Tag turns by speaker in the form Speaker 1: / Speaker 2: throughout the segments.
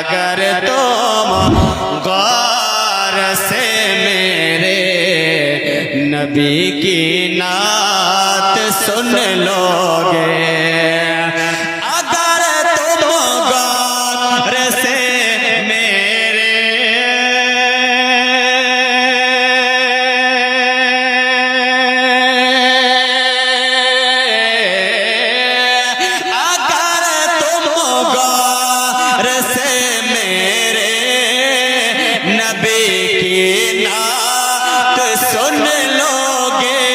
Speaker 1: अगर तुम गौर से मेरे नबी की नात सुन लोगे, अगर तुम गौर से मेरे अगर तुम गौर से मेरे नबी की नात सुन लोगे,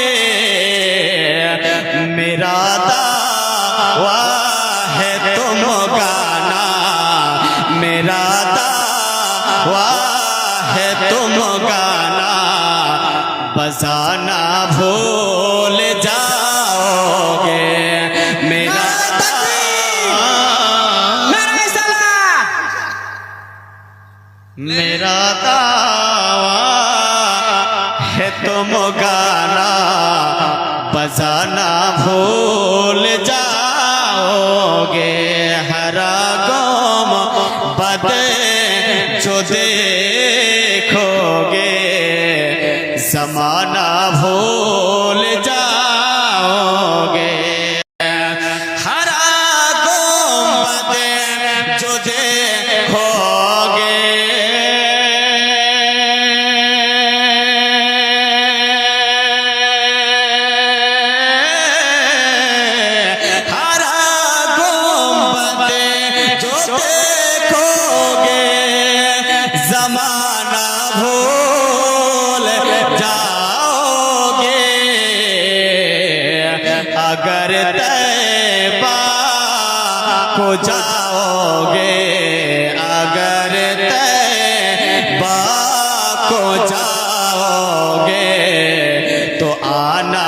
Speaker 1: मेरा दावा है तुम गाना, मेरा दावा है तुम गाना, बजाना भूल जाओगे, मेरा मेरा दावा है तुम गाना, बजाना भूल जाओगे, हरा गम बद जो देखोगे, जमाना भूल जाओगे, हरा गम बद जो देखोगे, जमाना भूल जाओगे, अगर तैबा को जाओगे, अगर तैबा को जाओगे, तो आना